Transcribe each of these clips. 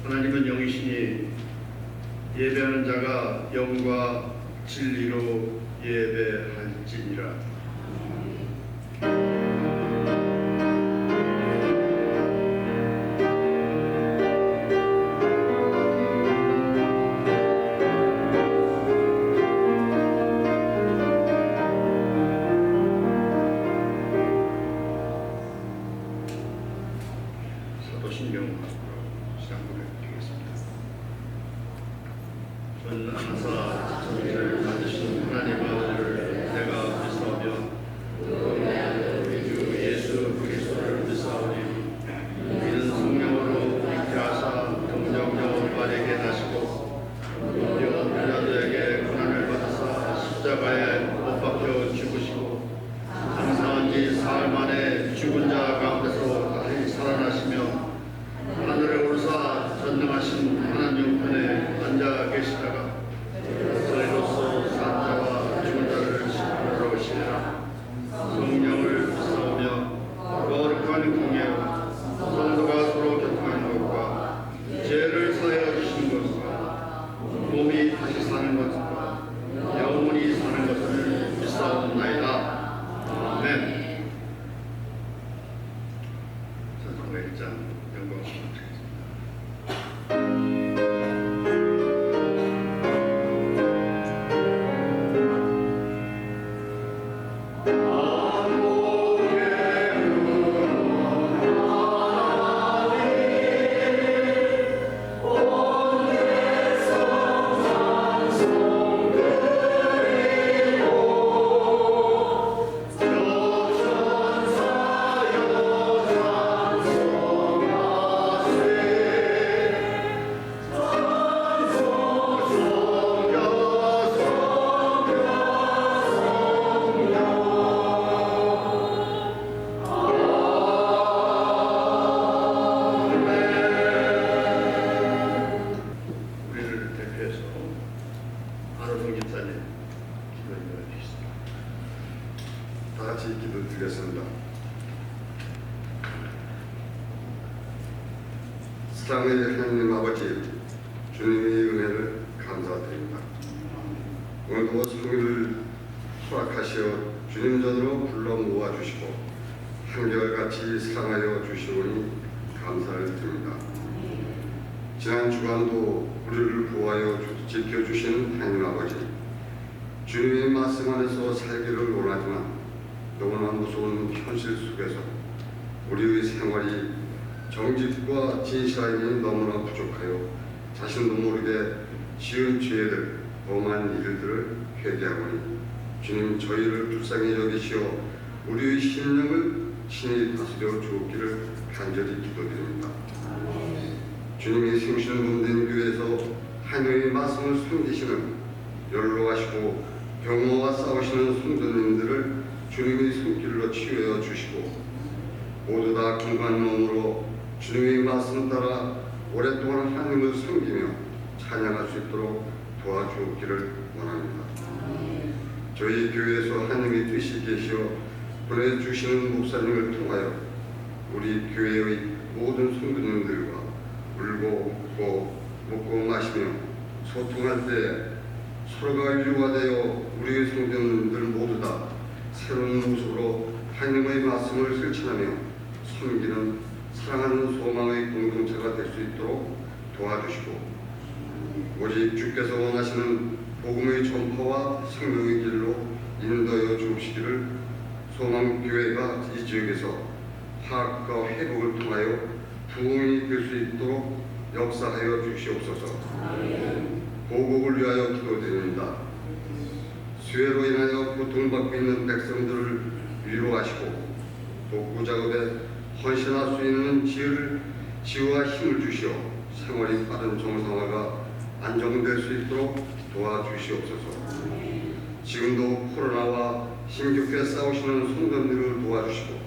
하나님은 영이시니 예배하는 자가 영과 진리로 예배할지니라. 사도신경 시작을 드리겠습니다. 전하사 천지를 만드신 하나님 아버지를 내가 믿사오며 우리 주 예수 그리스도를 믿사오니 이는 성령으로 있게 하사 동정녀 말에게 나시고 영 자들에게 고난을 받으사 십자가에 못 박혀 죽으시고 장사한 지 사흘 만에 죽은 자 가운데서 다시 살아나시며 하늘에 오르사 전능하신 하나님 편에 앉아 계시다가 저희로서 산 자와 죽은 자를 심판하러 오시리라. 성령을 믿사오며 거룩한 공예와 성도가 서로 교통하는 것과 죄를 사하여 주시는 것과 몸이 다시 사는 것과 영원히 사는 것을 믿사옵나이다. 아멘. 전성가 1장 영광 시작하겠습니다. 다 같이 기도 드리겠습니다. 사랑의 하나님 아버지, 주님의 은혜를 감사드립니다. 오늘도 성일을 허락하시어 주님 전으로 불러 모아주시고 한결같이 사랑하여 주시오니 감사를 드립니다. 지난 주간도 우리를 보호하여 지켜주신 하나님 아버지, 주님의 말씀 안에서 살기를 원하지만 너무나 무서운 현실 속에서 우리의 생활이 정직과 진실함이 너무나 부족하여 자신도 모르게 지은 죄들, 범한 일들을 회개하오니 주님 저희를 불쌍히 여기시어 우리의 심령을 친히 다스려 주옵기를 간절히 기도드립니다. 주님이 생신 몸된 교회에서 하나님의 말씀을 숨기시는 연로하시고 병모와 싸우시는 성도님들을 주님의 손길로 치유하여 주시고 모두 다 건강한 몸으로 주님의 말씀 따라 오랫동안 하나님을 섬기며 찬양할 수 있도록 도와주옵기를 원합니다. 저희 교회에서 하나님의 뜻이 계시어 보내주시는 목사님을 통하여 우리 교회의 모든 성도님들과 울고 웃고 먹고 마시며 소통할 때 서로가 유화되어 우리의 성도님들 모두 다 새로운 모습으로 하나님의 말씀을 실천하며 섬기는 사랑하는 소망의 공동체가 될 수 있도록 도와주시고 오직 주께서 원하시는 복음의 전파와 생명의 길로 인도하여 주시기를 소망교회가 이 지역에서 화합과 회복을 통하여 부흥이 될 수 있도록 역사하여 주시옵소서. 보복을 위하여 기도드립니다. 수해로 인하여 고통받고 있는 백성들을 위로하시고 복구 작업에 헌신할 수 있는 지혜와 힘을 주시어 생활이 빠른 정상화가 안정될 수 있도록 도와주시옵소서. 지금도 코로나와 힘겹게 싸우시는 성도님들을 도와주시고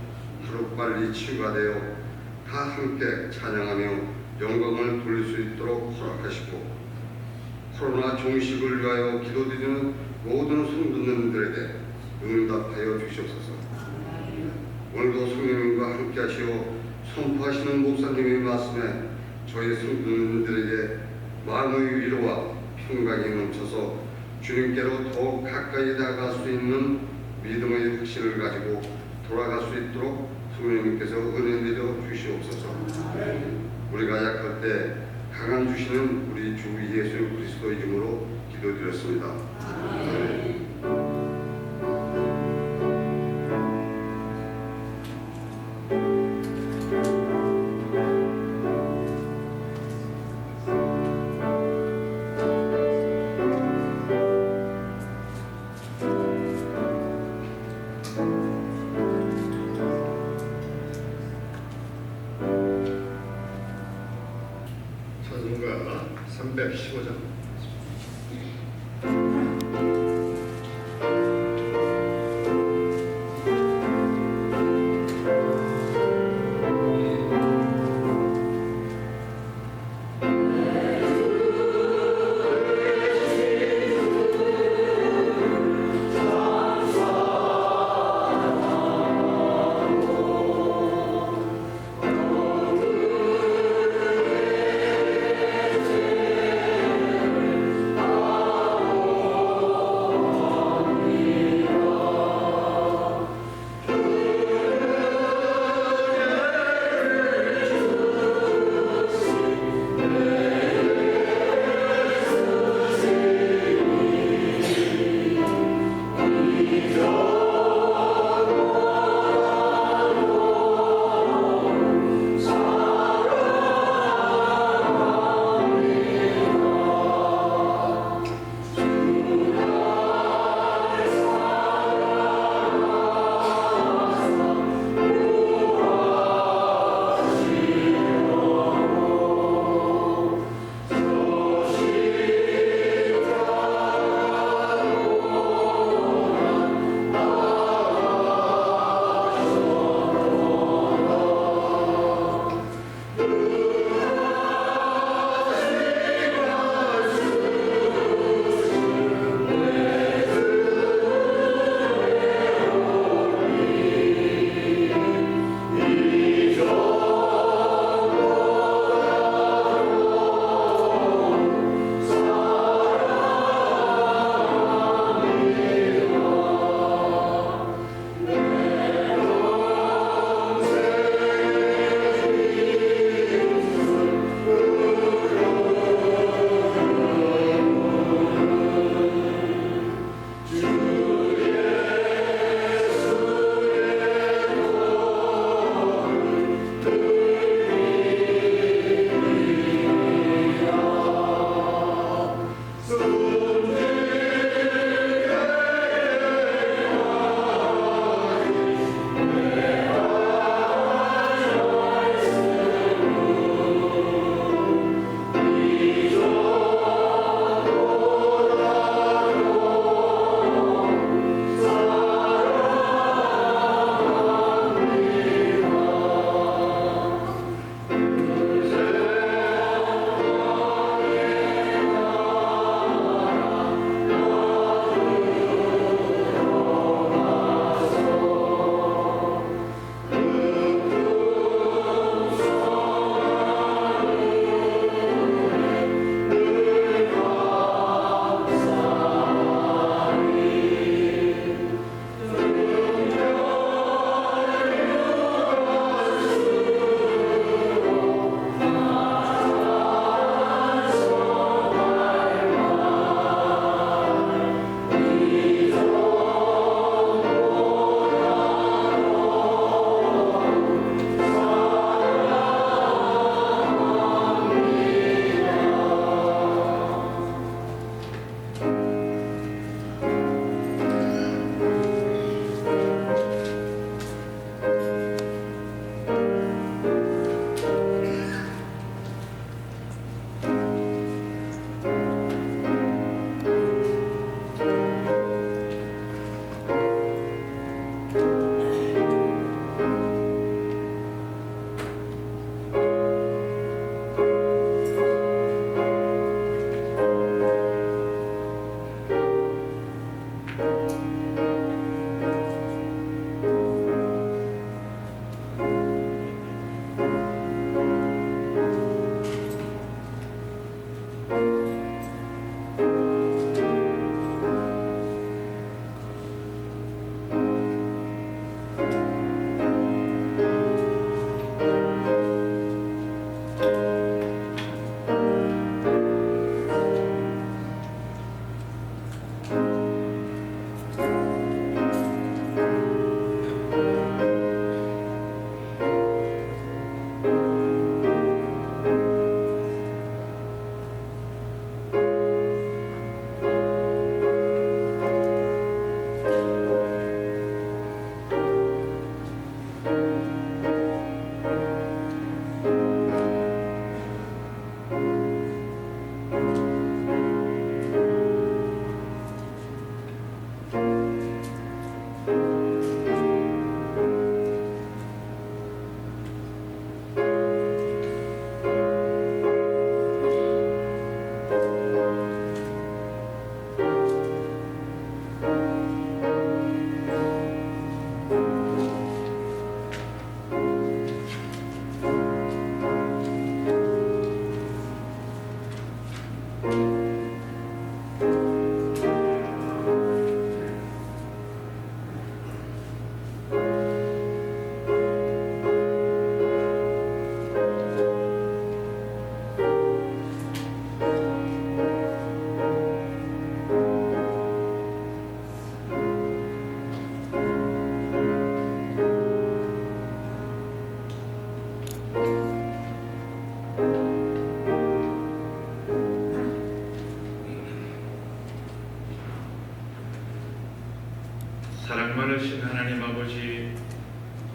하루빨리 치유가 되어 다 함께 찬양하며 영광을 돌릴 수 있도록 허락하시고 코로나 종식을 위하여 기도드리는 모든 성도님들에게 응답하여 주시옵소서. 오늘도 성령님과 함께 하시어 선포하시는 목사님의 말씀에 저희 성도님들에게 마음의 위로와 평강이 넘쳐서 주님께로 더욱 가까이 다가갈 수 있는 믿음의 확신을 가지고 돌아갈 수 있도록 성령님께서 은혜 내려 주시옵소서. 우리가 약할 때 강한 주시는 우리 주 예수 그리스도 이름으로 기도드렸습니다. 아멘. 찬송가 315장.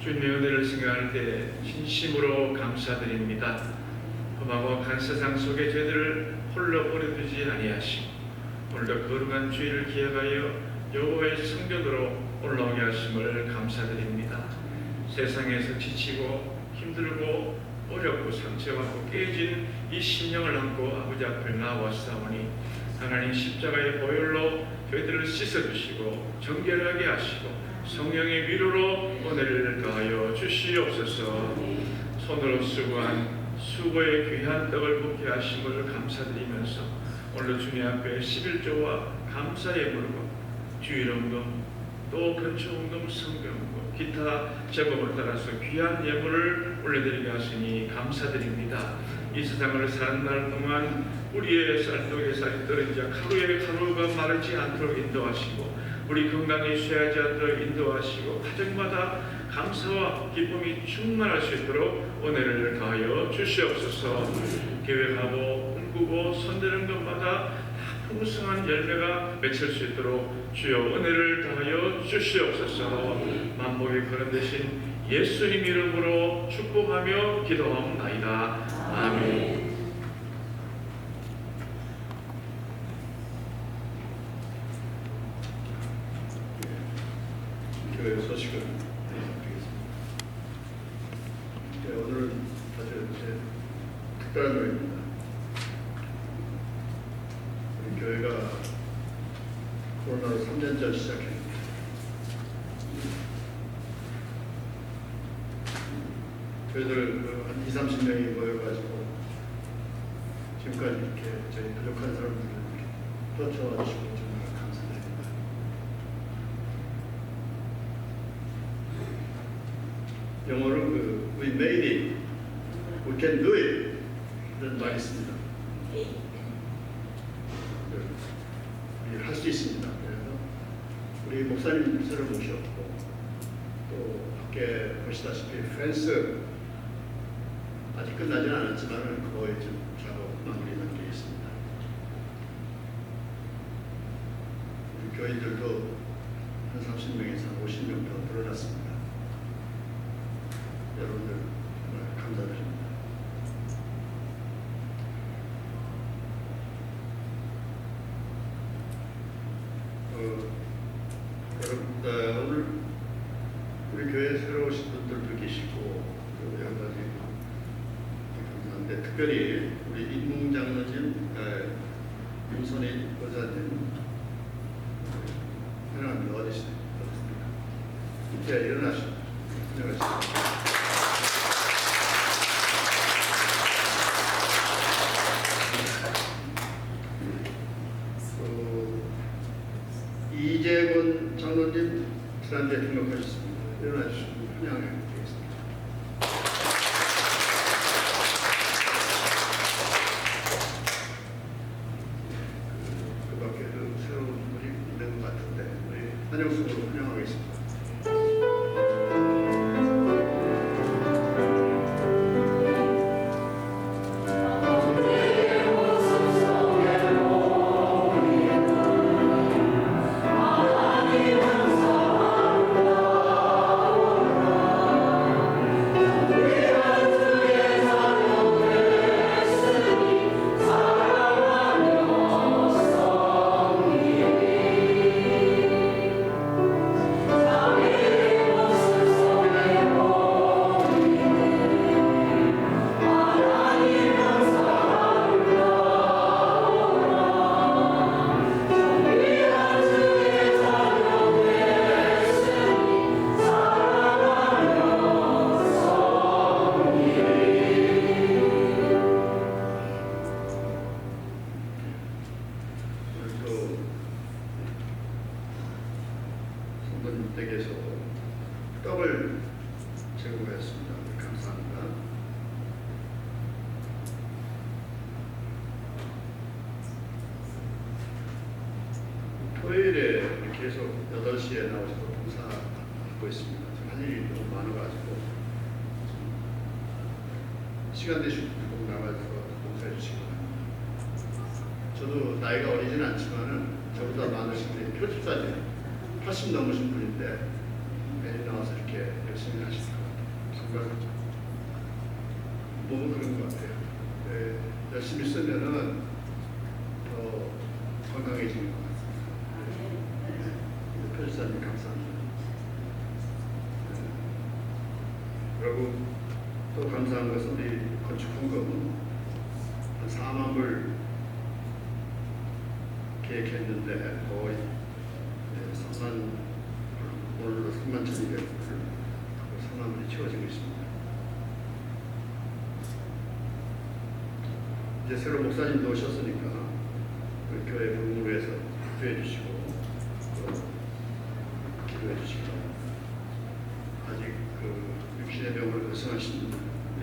주님의 은혜를 생각할 때 진심으로 감사드립니다. 험하고 간 세상 속에 저희들을 홀로 보내두지 아니하시고 오늘도 거룩한 주일을 기억하여 여호와의 성전으로 올라오게 하심을 감사드립니다. 세상에서 지치고 힘들고 어렵고 상처받고 깨진 이 심령을 안고 아버지 앞에 나왔사오니 하나님 십자가의 보혈로 저희들을 씻어주시고 정결하게 하시고 성령의 위로로 은혜를 더하여 주시옵소서. 손으로 수고한 수고의 귀한 떡을 먹게 하심을 감사드리면서 오늘 주님 앞에 11조와 감사의 물과 주일원금 또 건축원금 성경금 기타 제목을 따라서 귀한 예물을 올려드리게 하시니 감사드립니다. 이 세상을 사는 날 동안 우리의 쌀떡에 쌀이 떨어지자 하루가 마르지 않도록 인도하시고 우리 건강이 쇠하지 않도록 인도하시고 가정마다 감사와 기쁨이 충만할 수 있도록 은혜를 더하여 주시옵소서. 계획하고 꿈꾸고 손드는 것마다 풍성한 열매가 맺힐 수 있도록 주여 은혜를 더하여 주시옵소서. 만복의 그런 대신 예수님 이름으로 축복하며 기도하옵나이다. 아멘. 교회 소식을 드리겠습니다. 오늘은 아주 특별한 날입니다. 우리 교회가 코로나 3년 전 시작했습니다. 저희들 한 20-30명이 모여가지고 지금까지 이렇게 저희 부족한 사람들을 이렇게 도와주시고 정말 감사드립니다. 영어로 We made it, we can do it 이런 말이 있습니다. 우리 할 수 있습니다. 그래서 우리 목사님들을 모셨고 또 밖에 보시다시피 펜스 아직 끝나지는 않았지만 거의 좀 작업 마무리 단계에 있습니다. 우리 교인들도 한 30명에서 50명 더 늘어났습니다. 여러분들 정말 감사드립니다. 여러분 오늘 우리 교회에 새로 오신 분들도 계시고 또 여러 가지 감사한데 특별히 우리 임웅 장로님, 윤선희 여사님 환영합니다. 어디 있습니까? 이제 일어나시죠. 안녕하십니까. 이재권 장로님 지난주에 등록하셨습니다. 일어나 주시고 환영해 드리겠습니다. 그 밖에도 새로운 분이 있는 것 같은데 우리 환영성으로 환영하겠습니다. 댁에서 떡을 제공했습니다. 감사합니다. 토요일에 계속 8시에 나오셔서 봉사하고 있습니다. 할 일이 너무 많아가지고 시간 되시고 꼭 나가서 봉사해 주시기 바랍니다. 저도 나이가 어리진 않지만은 저보다 많으신 분이 표집사진 80 넘으신 분인데 매일 나와서 이렇게 열심히 하시고 몸은 그런 것 같아요. 네, 열심히 쓰면은 더 건강해지는 것 같습니다. 네, 표지사님 감사합니다. 네. 그리고 또 감사한 것은 우리 건축헌금은 한 4만 불 계획했는데 거의 3만 오늘로 3만 1,200불 3만 불이 채워지고 있습니다. 이제 새로 목사님도 오셨으니까 우리 교회 부흥을 위해서 기도해 주시고 또 기도해 주시기 바랍니다. 아직 그 육신의 병으로 고생하신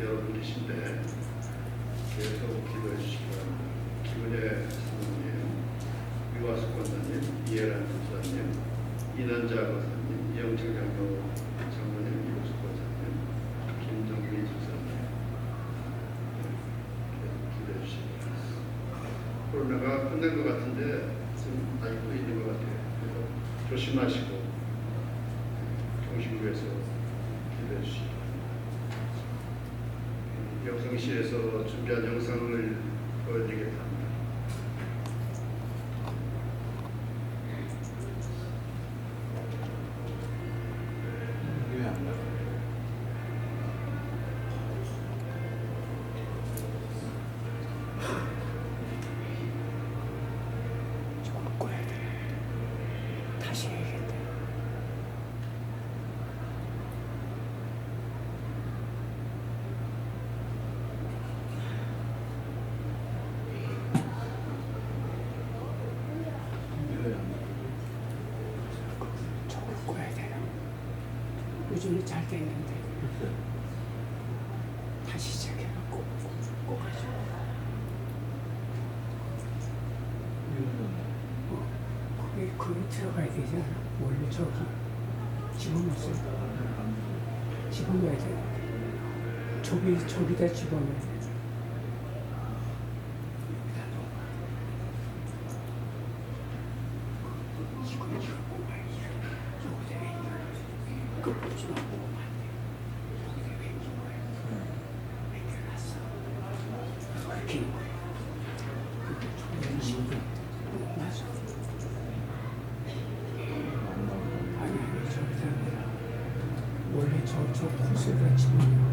여러분 계신데 계속 기도해 주시기 바랍니다. 기분의 사모님, 유아숙 권사님, 이해란 권사님, 이난자 권사님, 이영철 장로님, 이호숙 권사님, 김정민 집사님 기도해 주시기 바랍니다. 코로나가 끝난 것 같은데 지금 아직도 있는 것 같아요. 그래서 조심하시고 통신구에서 기도해 주시기 바랍니다. 영성시에서 준비한 영상을 보여드리겠다 합니다. 좀 꺼야 돼. 다시 해야겠다. 저걸 꺼야 돼요. 요즘에 잘 됐는데 다시 시작해갖고 꺼가지고 거기 들어가야 되잖아. 원래 저기 집어넣었어요. 집어넣어야 돼. 저기다 집어넣어야 돼. 여기다 넣어. 이거 뭐야 이거. 여기다 왜 이거. 그거 보지 마. 먹으면 안 돼. 여기다 왜 이거야. 맡겨놨어. 그렇게 있는 거야. 그게 좋은 식으로. 맞아. 아니 저기다 아니라 원래 저 코스가 집어넣어.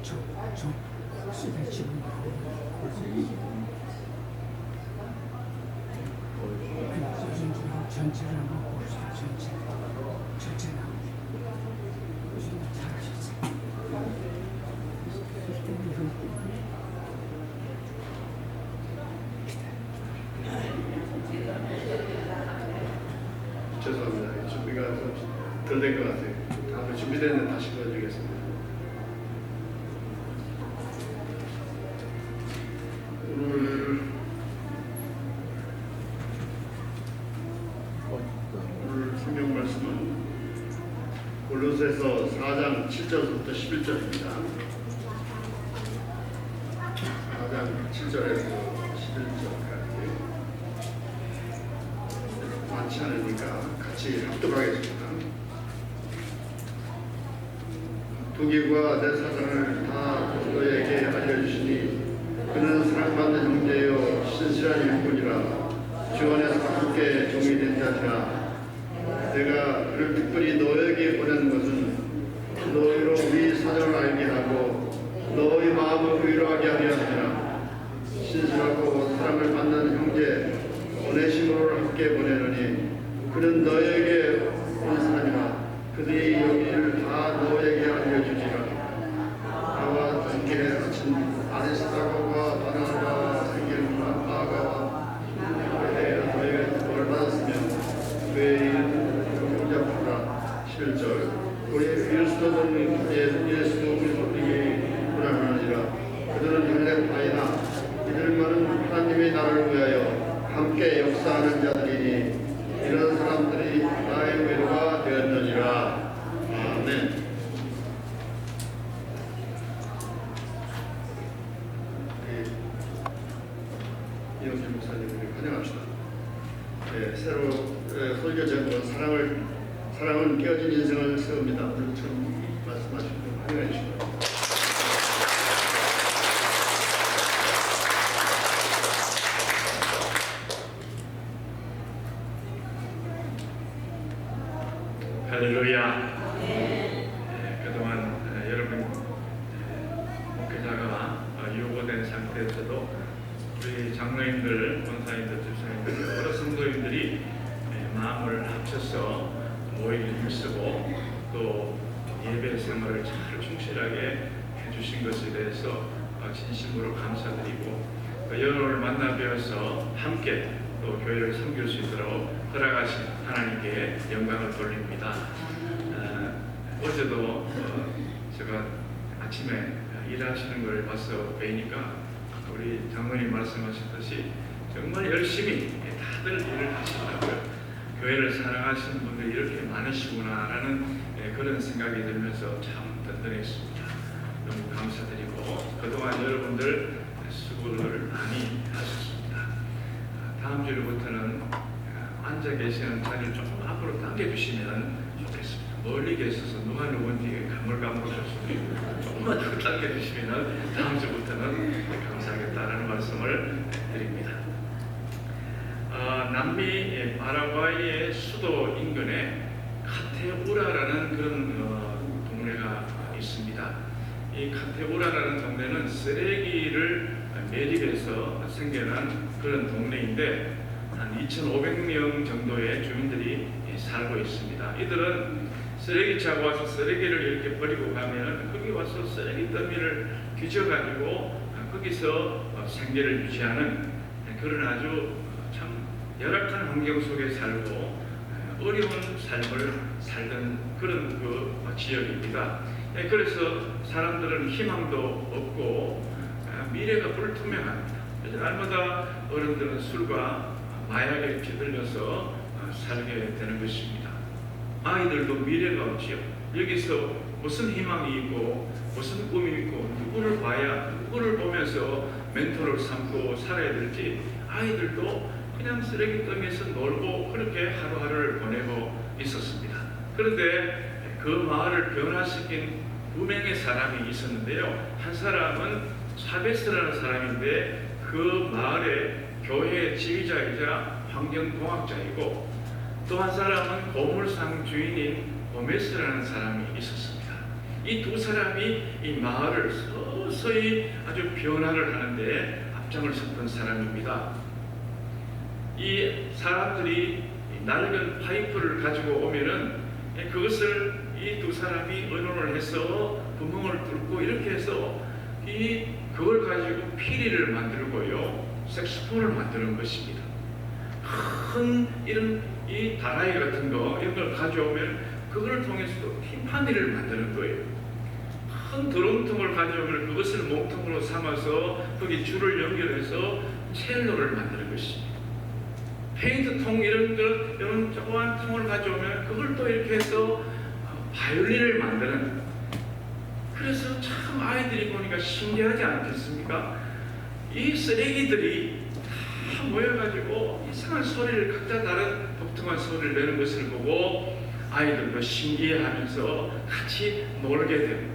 저 코스가 집어넣어. 요즘 전체를 한번 보세요. 전체 나오게. 요즘 잘하셨어요. 죄송합니다. 준비가 좀 덜 된 것 같아요. 다음에 준비되면 다시 보여드리겠습니다. 오늘 성경 말씀은 골로새서 4장 7절부터 11절입니다. 4장 7절에서 11절까지 많지 않으니까 같이 합독하겠습니다. 두기과 내 사정을 다 너에게 알려주시니 그는 사랑받는 형제여 신실한 일꾼이라 주 안에서 함께 종이 된 자시라. 내가 그를 특별히 너에게 보낸 것은 너희로 우리 사정을 알게 하고 너희 마음을 위로하게 하려 함이라. 신실하고 사랑을 받는 형제 오네시모를 함께 보내느니 그는 너에게 온 사람이라. 그들이 여기를 다 너에게 알려주지라. 나와 함께 하신 아리스타고와 바나바와 생길과 마가와 너희가 복을 받았으면 왜 용접하라. 11절 우리 그리스도는 예수 그리스도에게 불안하니라. 그들은 혈렉파이나 이들만은 하나님의 나라를 위하여 함께 역사하는 자들이니 이런 사람들이 나의 위로가 되었느니라. 아멘. 대해서도 우리 장로님들, 권사님들, 집사님들, 여러 성도님들이 마음을 합쳐서 모이기 힘쓰고 또 예배 생활을 잘 충실하게 해주신 것에 대해서 진심으로 감사드리고 여러분을 만나 뵈어서 함께 또 교회를 섬길 수 있도록 허락하신 하나님께 영광을 돌립니다. 어제도 제가 아침에 일하시는 걸 봐서 뵈니까 우리 장로님 말씀하셨듯이 정말 열심히 다들 일을 하시더라고요. 교회를 사랑하시는 분들이 이렇게 많으시구나라는 그런 생각이 들면서 참 든든했습니다. 너무 감사드리고 그동안 여러분들 수고를 많이 하셨습니다. 다음 주부터는 앉아 계시는 자리를 조금 앞으로 당겨주시면 좋겠습니다. 멀리 계셔서 누가 누군지 가물가물할 수도 있고 조금만 더 당겨주시면 다음 주부터는 감사하겠다라는 말씀을 드립니다. 남미 파라과이의 수도 인근에 카테우라라는 그런 동네가 있습니다. 이 카테우라라는 동네는 쓰레기를 매립해서 생겨난 그런 동네인데 한 2,500명 정도의 주민들이 살고 있습니다. 이들은 쓰레기차가 와서 쓰레기를 이렇게 버리고 가면 거기 와서 쓰레기 더미를 뒤져가지고 거기서 생계를 유지하는 그런 아주 참 열악한 환경 속에 살고 어려운 삶을 살던 그런 그 지역입니다. 그래서 사람들은 희망도 없고 미래가 불투명합니다. 날마다 어른들은 술과 마약에 찌들려서 살게 되는 것입니다. 아이들도 미래가 없지요. 여기서 무슨 희망이 있고 무슨 꿈이 있고 누구를 봐야 누구를 보면서 멘토를 삼고 살아야 될지 아이들도 그냥 쓰레기 더미에서 놀고 그렇게 하루하루를 보내고 있었습니다. 그런데 그 마을을 변화시킨 두 명의 사람이 있었는데요. 한 사람은 차베스라는 사람인데 그 마을의 교회 지휘자이자 환경공학자이고 또 한 사람은 고물상 주인인 고메스라는 사람이 있었습니다. 이 두 사람이 이 마을을 서서히 아주 변화를 하는데 앞장을 섰던 사람입니다. 이 사람들이 낡은 파이프를 가지고 오면은 그것을 이 두 사람이 의논을 해서 구멍을 뚫고 이렇게 해서 그걸 가지고 피리를 만들고요, 색소폰을 만드는 것입니다. 큰 이런 이 다라이 같은 거 이런 걸 가져오면 그걸 통해서 팀파니를 만드는 거예요. 큰 드럼통을 가져오면 그것을 몸통으로 삼아서 거기 줄을 연결해서 첼로를 만드는 것입니다. 페인트통 이런 조그만 통을 가져오면 그걸 또 이렇게 해서 바이올린을 만드는. 그래서 참 아이들이 보니까 신기하지 않겠습니까? 이 쓰레기들이 다 모여가지고 이상한 소리를 각자 다른 독특한 소리를 내는 것을 보고 아이들도 신기해하면서 같이 놀게 되고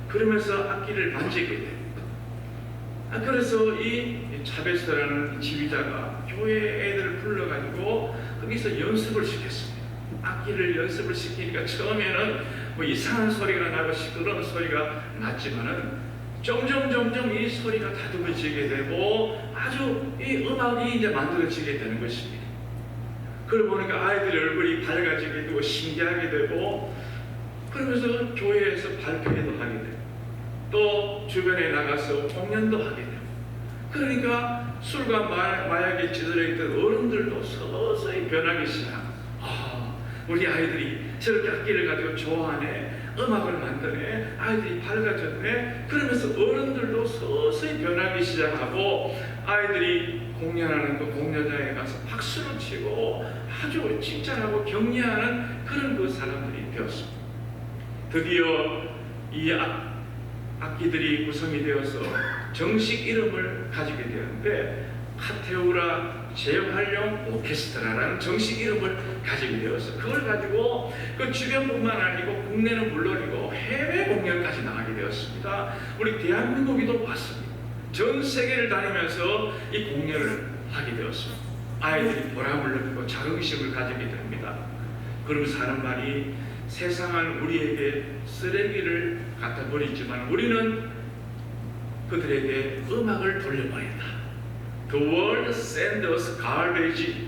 그러면서 악기를 만지게 되고 그래서 이 차베스라는 지휘자가 교회 애들을 불러가지고 거기서 연습을 시켰습니다. 악기를 연습을 시키니까 처음에는 뭐 이상한 소리가 나고 시끄러운 소리가 났지만은 점점 이 소리가 다듬어지게 되고 아주 이 음악이 이제 만들어지게 되는 것입니다. 그러고 보니까 아이들의 얼굴이 밝아지게 되고 신기하게 되고 그러면서 교회에서 발표회도 하게 되고 또 주변에 나가서 공연도 하게 되고 그러니까 술과 마약에 찌들어 있던 어른들도 서서히 변하기 시작합니다. 우리 아이들이 저렇게 악기를 가지고 좋아하네, 음악을 만드네, 아이들이 밝아졌네. 그러면서 어른들도 서서히 변하기 시작하고 아이들이 공연하는 그 공연장에 가서 박수를 치고 아주 칭찬하고 격려하는 그런 그 사람들이 되었습니다. 드디어 이 악기들이 구성이 되어서 정식 이름을 가지게 되었는데 카테우라 재활용 오케스트라라는 정식 이름을 가지게 되어서 그걸 가지고 그 주변뿐만 아니고 국내는 물론이고 해외 공연까지 나가게 되었습니다. 우리 대한민국이도 왔습니다. 전 세계를 다니면서 이 공연을 하게 되었습니다. 아이들이 보람을 느끼고 자긍심을 가지게 됩니다. 그러면서 하는 말이 세상은 우리에게 쓰레기를 갖다 버리지만 우리는 그들에게 음악을 돌려보낸다. The world send us garbage,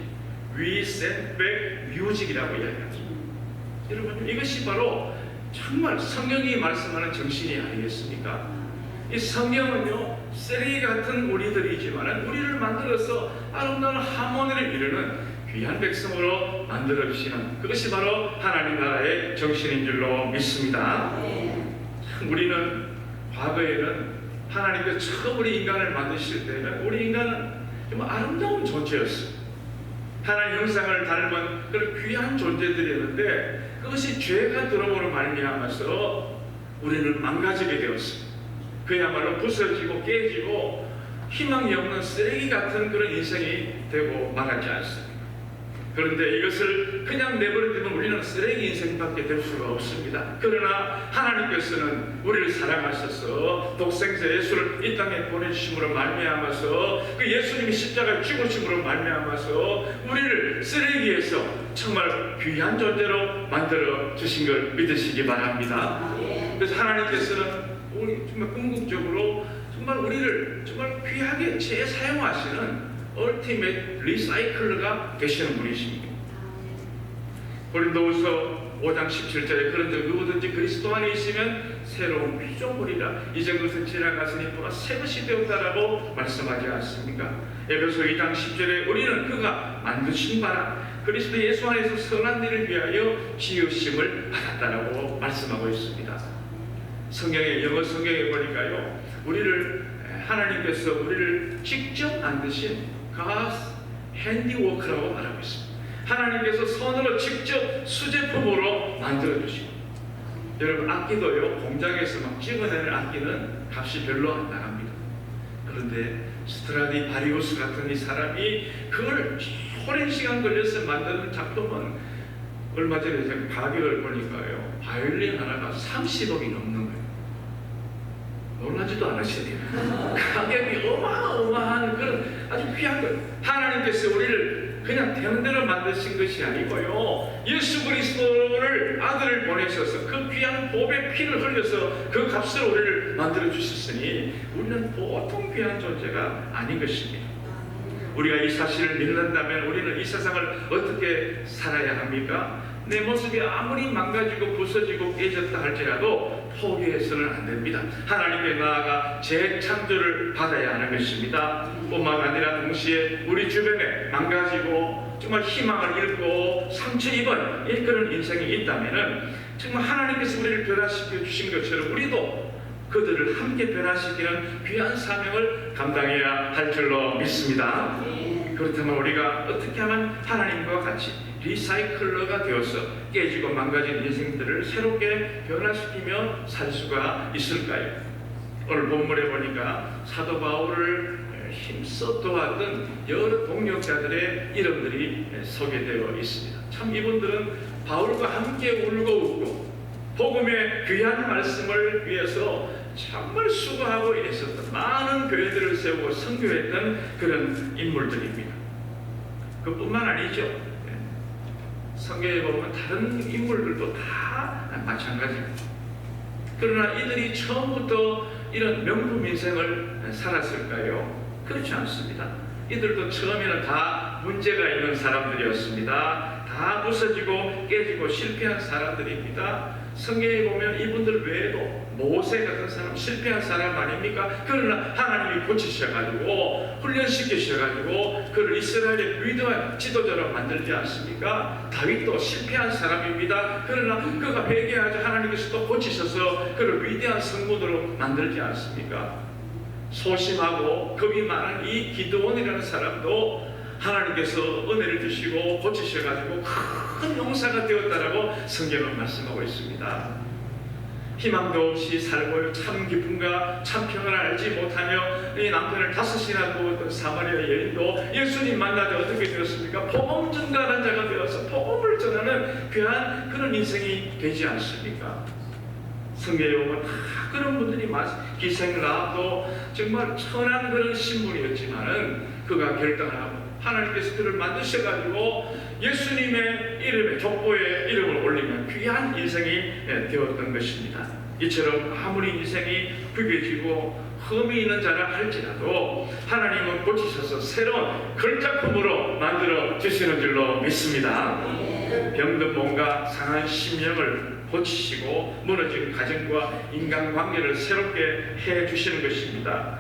we send back music이라고 이야기하죠. 여러분, 이것이 바로 정말 성경이 말씀하는 정신이 아니겠습니까? 이 성경은요, 쓰레기 같은 우리들이지만 우리를 만들어서 아름다운 하모니를 이루는 귀한 백성으로 만들어주시는 그것이 바로 하나님 나라의 정신인 줄로 믿습니다. 우리는 과거에는 하나님께서 처음 우리 인간을 만드실 때는 우리 인간은 정말 아름다운 존재였어요. 하나님 형상을 닮은 그런 귀한 존재들이었는데 그것이 죄가 들어옴으로 말미암아서 우리는 망가지게 되었어요. 그야말로 부서지고 깨지고 희망이 없는 쓰레기 같은 그런 인생이 되고 말하지 않습니다. 그런데 이것을 그냥 내버려두면 우리는 쓰레기 인생밖에 될 수가 없습니다. 그러나 하나님께서는 우리를 사랑하셔서 독생자 예수를 이 땅에 보내주심으로 말미암아서 그 예수님이 십자가에 죽으심으로 말미암아서 우리를 쓰레기에서 정말 귀한 존재로 만들어 주신 걸 믿으시기 바랍니다. 그래서 하나님께서는 우리 정말 궁극적으로 정말 우리를 정말 귀하게 재사용하시는 얼티메이트 리사이클러가 되시는 분이십니다. 고린도후서 5장 17절에 그런즉 누구든지 그리스도 안에 있으면 새로운 피조물이라 이전 것은 지나갔으니 또한 새 것이 되었다라고 말씀하지 않습니까? 에베소 2장 10절에 우리는 그가 만드신 바라 그리스도 예수 안에서 선한 일을 위하여 지으심을 받았다라고 말씀하고 있습니다. 성경의 영어 성경에 보니까요, 하나님께서 우리를 직접 만드신 God's handiwork라고 말하고 있습니다. 하나님께서 손으로 직접 수제품으로 만들어주시고, 여러분 악기도요, 공장에서 막 찍어내는 악기는 값이 별로 안 나갑니다. 그런데 스트라디바리우스 같은 이 사람이 그걸 오랜 시간 걸려서 만드는 작품은 얼마 전에 제가 가격을 보니까요, 바이올린 하나가 30억이 넘는 거예요. 놀라지도 않으셔야 돼요. 가격이 어마어마한 그런 아주 귀한 것. 하나님께서 우리를 그냥 되는대로 만드신 것이 아니고요, 예수 그리스도를 아들을 보내셔서 그 귀한 보배 피를 흘려서 그 값으로 우리를 만들어 주셨으니 우리는 보통 귀한 존재가 아닌 것입니다. 우리가 이 사실을 믿는다면 우리는 이 세상을 어떻게 살아야 합니까? 내 모습이 아무리 망가지고 부서지고 깨졌다 할지라도 포기해서는 안 됩니다. 하나님께 나아가 재창조를 받아야 하는 것입니다. 뿐만 아니라 동시에 우리 주변에 망가지고 정말 희망을 잃고 상처 입은 그런 인생이 있다면 정말 하나님께서 우리를 변화시켜 주신 것처럼 우리도 그들을 함께 변화시키는 귀한 사명을 감당해야 할 줄로 믿습니다. 그렇다면 우리가 어떻게 하면 하나님과 같이 리사이클러가 되어서 깨지고 망가진 인생들을 새롭게 변화시키며 살 수가 있을까요? 오늘 본문에 보니까 사도 바울을 힘써 도왔던 여러 동역자들의 이름들이 소개되어 있습니다. 참 이분들은 바울과 함께 울고 웃고 복음의 귀한 말씀을 위해서 정말 수고하고 애썼던 많은 교회들을 세우고 선교했던 그런 인물들입니다. 그뿐만 아니죠. 성경에 보면 다른 인물들도 다 마찬가지입니다. 그러나 이들이 처음부터 이런 명품 인생을 살았을까요? 그렇지 않습니다. 이들도 처음에는 다 문제가 있는 사람들이었습니다. 다 부서지고 깨지고 실패한 사람들입니다. 성경에 보면 이분들 외에도 모세 같은 사람, 실패한 사람 아닙니까? 그러나 하나님이 고치셔가지고 훈련시키셔가지고 그를 이스라엘의 위대한 지도자로 만들지 않습니까? 다윗도 실패한 사람입니다. 그러나 그가 회개하자 하나님께서 또 고치셔서 그를 위대한 성문으로 만들지 않습니까? 소심하고 겁이 많은 이 기드온이라는 사람도 하나님께서 은혜를 주시고 고치셔가지고 큰 용사가 되었다라고 성경은 말씀하고 있습니다. 희망도 없이 살고 참 기쁨과 참 평안을 알지 못하며 이 남편을 5이나 두었던 사마리아 여인도 예수님 만나자 어떻게 되었습니까? 복음 전가하는 자가 되어서 복음을 전하는 귀한 그런 인생이 되지 않습니까? 성경에 보면 다 그런 분들이 기생 라합도 정말 천한 그런 신분이었지만은 그가 결단하고 하나님께서 그를 만드셔가지고 예수님의 이름에 족보에 이름을 올리면 귀한 인생이 되었던 것입니다. 이처럼 아무리 인생이 구겨지고 흠이 있는 자라 할지라도 하나님은 고치셔서 새로운 걸작품으로 만들어 주시는 줄로 믿습니다. 병든 몸과 상한 심령을 고치시고 무너진 가정과 인간관계를 새롭게 해주시는 것입니다.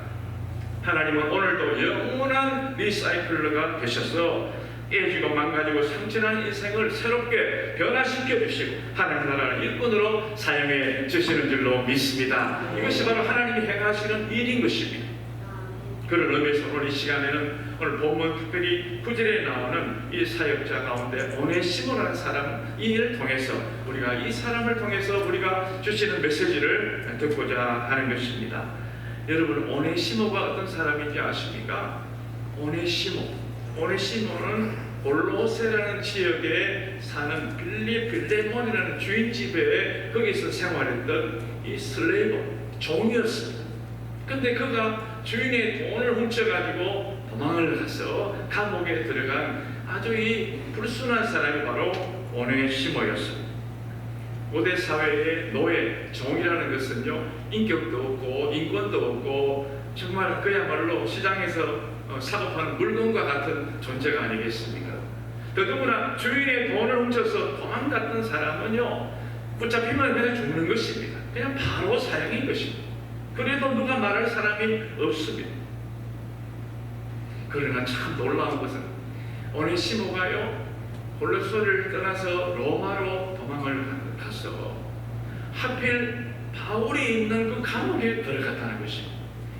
하나님은 오늘도 영원한 리사이클러가 되셔서 깨지고 망가지고 상처난 인생을 새롭게 변화시켜 주시고 하나님 나라를 일꾼으로 사용해 주시는 줄로 믿습니다. 이것이 바로 하나님이 행하시는 일인 것입니다. 그런 의미에서 오늘 이 시간에는 오늘 본문 특별히 9절에 나오는 이 사역자 가운데 오네시모라는 사람 이 일을 통해서 우리가 이 사람을 통해서 우리가 주시는 메시지를 듣고자 하는 것입니다. 여러분 오네시모가 어떤 사람인지 아십니까? 오네시모는 골로새라는 지역에 사는 빌레몬이라는 주인집에 거기서 생활했던 이 슬레이브 종이었습니다. 근데 그가 주인의 돈을 훔쳐가지고 도망을 가서 감옥에 들어간 아주 이 불순한 사람이 바로 오네시모였습니다. 고대 사회의 노예, 종이라는 것은요 인격도 없고 인권도 없고 정말 그야말로 시장에서 사고 파는 물건과 같은 존재가 아니겠습니까? 더더구나 주인의 돈을 훔쳐서 도망갔던 사람은요 붙잡히면 그냥 죽는 것입니다. 그냥 바로 사형인 것입니다. 그래도 누가 말할 사람이 없습니다. 그러나 참 놀라운 것은 오네시모가요 골로새를 떠나서 로마로 도망을 가서 하필 바울이 있는 그 감옥에 들어갔다는 것입니다.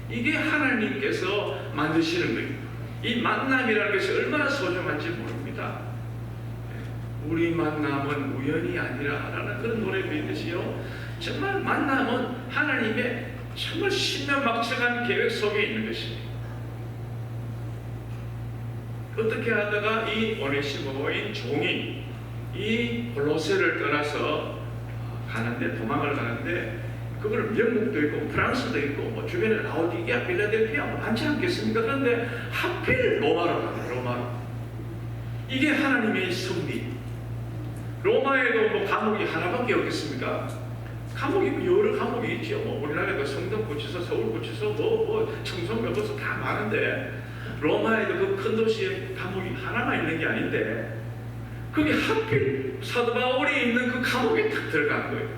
이게 하나님께서 만드시는 거예요. 이 만남이라는 것이 얼마나 소중한지 모릅니다. 우리 만남은 우연이 아니라라는 그런 노래도 있듯이요. 정말 만남은 하나님의 정말 신명막측한 계획 속에 있는 것입니다. 어떻게 하다가 이 오네시모인 종이 이 골로새를 떠나서 가는데 도망을 가는데 그걸 영국도 있고 프랑스도 있고 뭐 주변에 라오디게아, 필라델피아 많지 않겠습니까? 그런데 하필 로마로 가요. 로마로. 이게 하나님의 섭리. 로마에도 뭐 감옥이 하나밖에 없겠습니까? 감옥이 여러 감옥이 있죠. 뭐 우리나라에도 성동구치소, 서울구치소, 뭐 청송교도소 다 많은데 로마에도 그 큰 도시에 감옥이 하나만 있는 게 아닌데 그게 하필 사도 바울이 있는 그 감옥에 딱 들어간 거예요.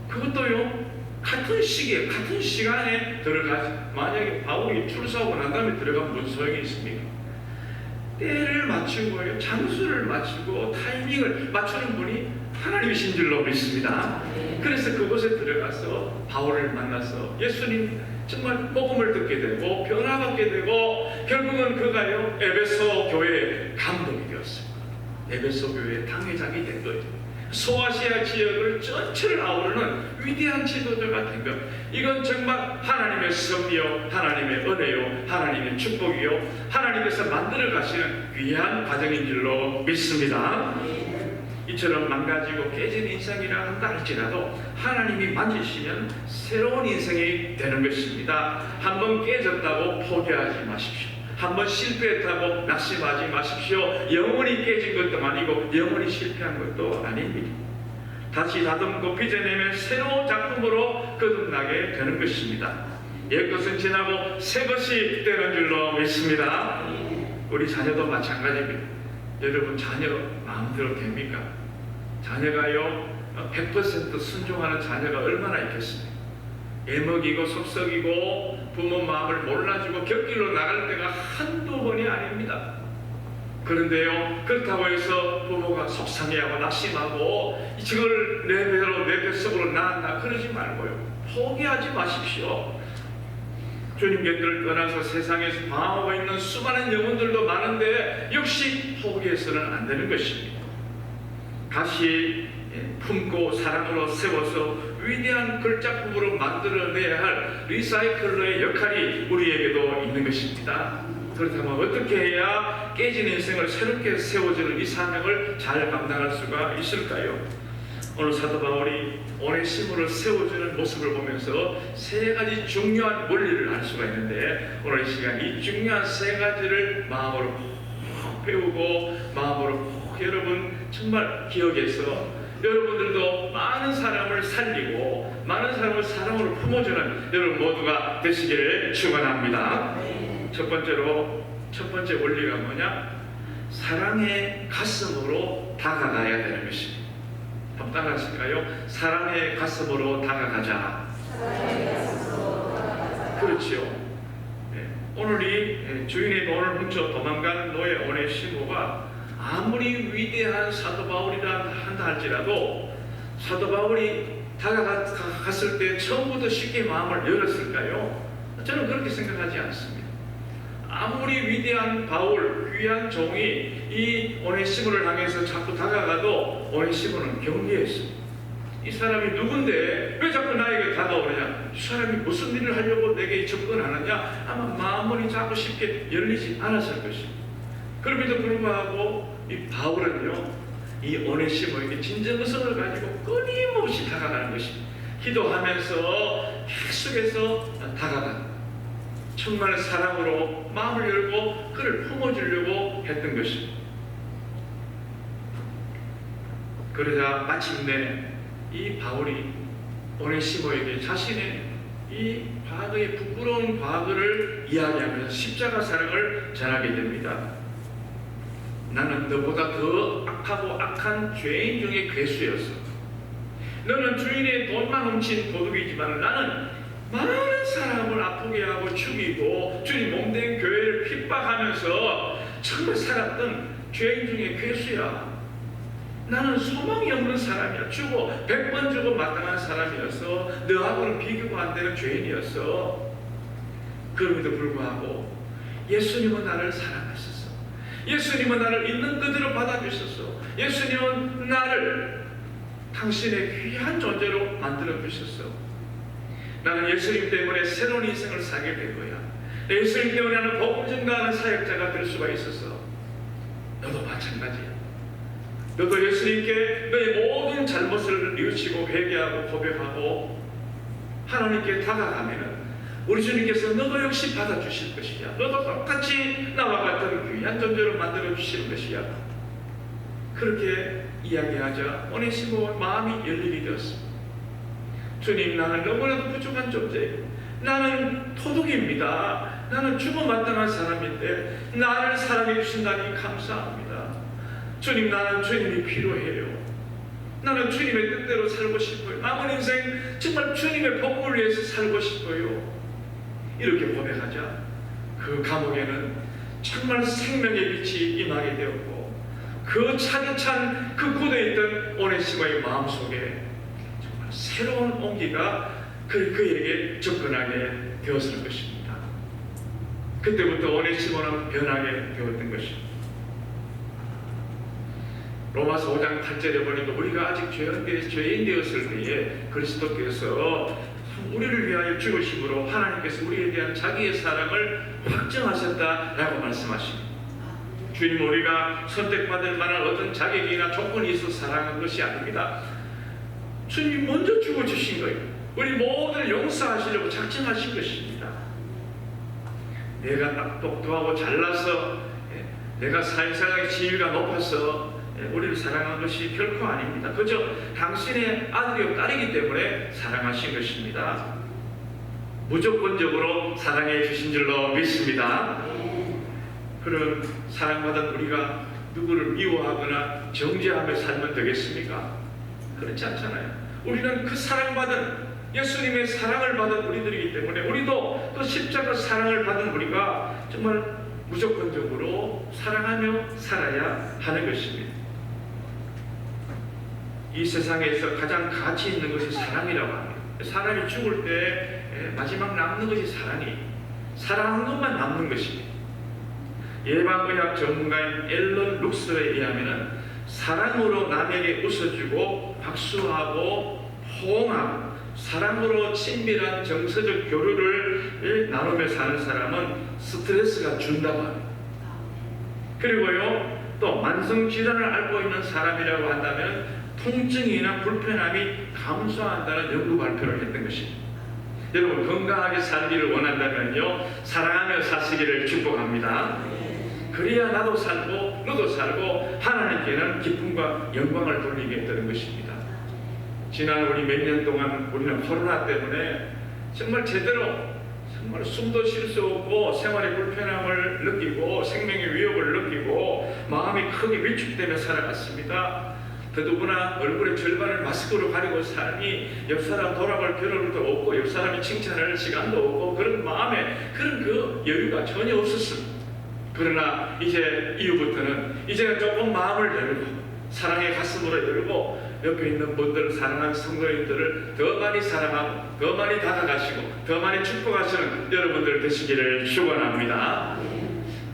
그것도요 같은 시기에 같은 시간에 들어가지. 만약에 바울이 출소하고 난 다음에 들어가면 무슨 소용이 있습니까? 때를 맞추고요 장수를 맞추고 타이밍을 맞추는 분이 하나님이신 줄로 믿습니다. 그래서 그곳에 들어가서 바울을 만나서 예수님 정말 복음을 듣게 되고 변화받게 되고 결국은 그가요 에베소 교회 감독이 되었습니다. 에베소 교회 당회장이 된 거예요. 소아시아 지역을 전체를 아우르는 위대한 지도자가 된 것. 이건 정말 하나님의 섭리요, 하나님의 은혜요, 하나님의 축복이요, 하나님께서 만들어 가시는 귀한 과정인 줄로 믿습니다. 이처럼 망가지고 깨진 인생이라 한다 할지라도 하나님이 만지시면 새로운 인생이 되는 것입니다. 한번 깨졌다고 포기하지 마십시오. 한번 실패했다고 낙심하지 마십시오. 영원히 깨진 것도 아니고 영원히 실패한 것도 아닙니다. 다시 다듬고 빚어내면 새로운 작품으로 거듭나게 되는 것입니다. 옛것은 지나고 새것이 되는 줄로 믿습니다. 우리 자녀도 마찬가지입니다. 여러분 자녀 마음대로 됩니까? 자녀가요 100% 순종하는 자녀가 얼마나 있겠습니까? 애먹이고 속썩이고 부모 마음을 몰라주고 곁길로 나갈 때가 한두 번이 아닙니다. 그런데요 그렇다고 해서 부모가 속상해하고 낙심하고 이걸 내 배로 내 뱃속으로 낳았나 그러지 말고요 포기하지 마십시오. 주님 곁을 떠나서 세상에서 방황하고 있는 수많은 영혼들도 많은데 역시 포기해서는 안 되는 것입니다. 다시 품고 사랑으로 세워서 위대한 걸작품으로 만들어내야 할 리사이클러의 역할이 우리에게도 있는 것입니다. 그렇다면 어떻게 해야 깨진 인생을 새롭게 세워주는 이 사명을 잘 감당할 수가 있을까요? 오늘 사도 바울이 오네시모를 세워주는 모습을 보면서 세 가지 중요한 원리를 알 수가 있는데 오늘 이 시간 이 중요한 세 가지를 마음으로 꼭 배우고 마음으로 꼭 여러분 정말 기억해서 여러분들도 많은 사람을 살리고 많은 사람을 사랑으로 품어주는 여러분 모두가 되시기를 축원합니다. 첫 번째 원리가 뭐냐? 사랑의 가슴으로 다가가야 되는 것입니다. 한번 따라하실까요? 사랑의 가슴으로 다가가자. 그렇지요. 오늘이 주인의 돈을 훔쳐 도망간 노예 오네시모가 아무리 위대한 사도 바울이라 한다 할지라도 사도 바울이 다가갔을 때 처음부터 쉽게 마음을 열었을까요? 저는 그렇게 생각하지 않습니다. 아무리 위대한 바울, 귀한 종이 이 오네시모를 향해서 자꾸 다가가도 오네시모는 경계했습니다. 이 사람이 누군데 왜 자꾸 나에게 다가오느냐? 이 사람이 무슨 일을 하려고 내게 접근하느냐? 아마 마음이 자꾸 쉽게 열리지 않았을 것입니다. 그럼에도 불구하고 이 바울은요, 이 오네시모에게 진정성을 가지고 끊임없이 다가가는 것입니다. 기도하면서 계속해서 다가간, 정말 사랑으로 마음을 열고 그를 품어주려고 했던 것입니다. 그러자 마침내 이 바울이 오네시모에게 자신의 이 과거의 부끄러운 과거를 이야기하면서 십자가 사랑을 전하게 됩니다. 나는 너보다 더 악하고 악한 죄인 중에 괴수였어. 너는 주인의 돈만 훔친 도둑이지만 나는 많은 사람을 아프게 하고 죽이고 주님 몸된 교회를 핍박하면서 정말 살았던 죄인 중에 괴수야. 나는 소망이 없는 사람이야. 주고 100번 주고 마땅한 사람이었어. 너하고는 비교가 안 되는 죄인이었어. 그럼에도 불구하고 예수님은 나를 사랑하셨어. 예수님은 나를 있는 그대로 받아주셨어. 예수님은 나를 당신의 귀한 존재로 만들어 주셨어. 나는 예수님 때문에 새로운 인생을 살게 된 거야. 예수님 때문에 나는 복음 전가하는 사역자가 될 수가 있었어. 너도 마찬가지야. 너도 예수님께 너의 모든 잘못을 뉘우치고 회개하고 고백하고 하나님께 다가가면은 우리 주님께서 너도 역시 받아주실 것이야. 너도 똑같이 나와 같은 귀한 존재로 만들어 주실 것이야. 그렇게 이야기하자 오네시모 마음이 열리게 되었습니다. 주님, 나는 너무나도 부족한 존재, 나는 도둑입니다. 나는 죽어 마땅한 사람인데 나를 사랑해 주신다니 감사합니다. 주님, 나는 주님이 필요해요. 나는 주님의 뜻대로 살고 싶어요. 남은 인생 정말 주님의 복음을 위해서 살고 싶어요. 이렇게 고백하자 그 감옥에는 정말 생명의 빛이 임하게 되었고 그 차디찬 그 굳어 있던 오네시모의 마음속에 정말 새로운 온기가 그에게 접근하게 되었을 것입니다. 그때부터 오네시모는 변하게 되었던 것입니다. 로마서 5장 8절에 보니까 우리가 아직 죄인 되었을 때에 그리스도께서 우리를 위하여 죽으심으로 하나님께서 우리에 대한 자기의 사랑을 확정하셨다라고 말씀하십니다. 주님, 우리가 선택받을 만한 어떤 자격이나 조건이 있어서 사랑한 것이 아닙니다. 주님이 먼저 죽어주신 거예요. 우리 모두를 용서하시려고 작정하신 것입니다. 내가 딱 똑똑하고 잘나서 내가 사회생활의 지위가 높아서 우리를 사랑한 것이 결코 아닙니다. 그저 당신의 아들이요 딸이기 때문에 사랑하신 것입니다. 무조건적으로 사랑해 주신 줄로 믿습니다. 그런 사랑받은 우리가 누구를 미워하거나 정죄하며 살면 되겠습니까? 그렇지 않잖아요. 우리는 그 사랑받은 예수님의 사랑을 받은 우리들이기 때문에 우리도 또 십자가 사랑을 받은 우리가 정말 무조건적으로 사랑하며 살아야 하는 것입니다. 이 세상에서 가장 가치 있는 것이 사랑이라고 합니다. 사람이 죽을 때 마지막 남는 것이 사랑하는 것만 남는 것입니다. 예방의학 전문가인 앨런 룩스에 의하면 사랑으로 남에게 웃어주고 박수하고 호응하고 사랑으로 친밀한 정서적 교류를 나누며 사는 사람은 스트레스가 준다고 합니다. 그리고요, 또 만성질환을 앓고 있는 사람이라고 한다면 통증이나 불편함이 감소한다는 연구 발표를 했던 것입니다. 여러분, 건강하게 살기를 원한다면요, 사랑하며 사시기를 축복합니다. 그래야 나도 살고 살고 너도 살고 하나님께는 기쁨과 영광을 돌리게 되는 것입니다. 지난 우리 몇 년 동안 우리는 코로나 때문에 정말 제대로 정말 숨도 쉴 수 없고 생활의 불편함을 느끼고 생명의 위협을 느끼고 마음이 크게 위축되며 살아갔습니다. 더더구나 얼굴의 절반을 마스크로 가리고 살니 옆 사람 돌아볼 겨를도 없고 옆 사람이 칭찬할 시간도 없고 그런 마음에 그런 그 여유가 전혀 없었습니다. 그러나 이제 이후부터는 이제는 조금 마음을 열고 사랑의 가슴으로 열고 옆에 있는 분들, 사랑하는 성도님들을 더 많이 사랑하고 더 많이 다가가시고 더 많이 축복하시는 여러분들 되시기를 축원합니다.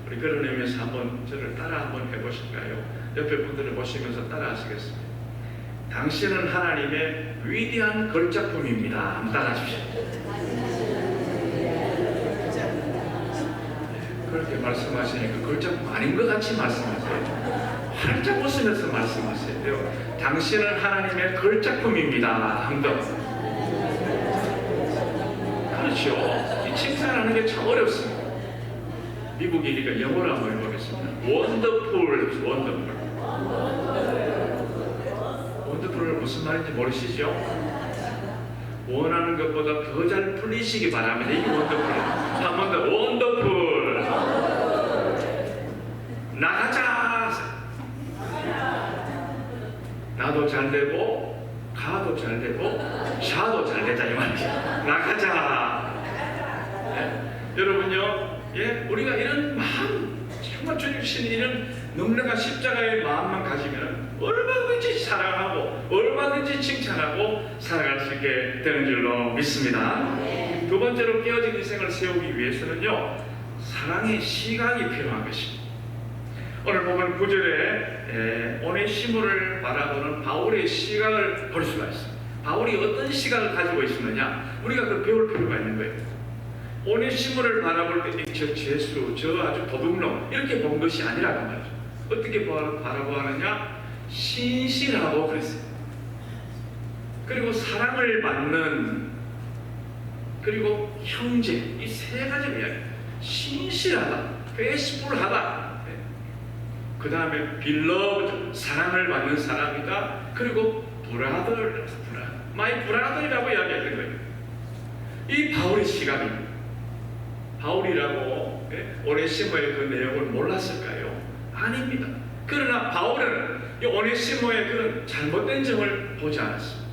우리 그런 의미에서 한번 저를 따라 한번 해보실까요? 옆에 분들을 보시면서 따라 하시겠습니다. 당신은 하나님의 위대한 걸작품입니다. 한번 따라 하십시오. 그렇게 말씀하시니까 걸작품 아닌 것 같이 말씀하세요. 활짝 웃으면서 말씀하세요. 당신은 하나님의 걸작품입니다. 한번 그렇죠. 이 칭찬하는 게 참 어렵습니다. 미국이니까 영어로 한번 해보겠습니다. 원더풀, 원더풀. 원더풀은 무슨 말인지 모르시죠? 원하는 것보다 더 잘 풀리시기 바랍니다. 이게 원더풀. 한 번 더 원더풀. 나가자. 나도 잘 되고 가도 잘 되고 샤도 잘 되자 이 말이죠. 나가자. 여러분요, 우리가 이런 마음, 정말 주님 주신 이런 넉넉한 십자가의 마음만 가지면 얼마든지 사랑하고 얼마든지 칭찬하고 살아갈 수 있게 되는 줄로 믿습니다. 두 번째로 깨어진 인생을 세우기 위해서는요, 사랑의 시각이 필요한 것입니다. 오늘 보면 9절에 오네시모를 바라보는 바울의 시각을 볼 수가 있습니다. 바울이 어떤 시각을 가지고 있었느냐, 우리가 그 배울 필요가 있는 거예요. 오네시모를 바라볼 때 저 죄수, 저 아주 도둑놈 이렇게 본 것이 아니라고 말이죠. 어떻게 바라보느냐, 신실하고 그랬어요. 그리고 사랑을 받는, 그리고 형제, 이 세 가지 이야기. 신실하다, 페이스풀하다, 그 다음에 빌러브, 사랑을 받는 사람이다. 그리고 브라더, 마이 브라더이라고 이야기했던 거예요. 이 바울의 시각입니다. 바울이라고 오네시모의 그 내용을 몰랐을까요? 아닙니다. 그러나 바울은 이 오네시모의 그런 잘못된 점을 보지 않았습니다.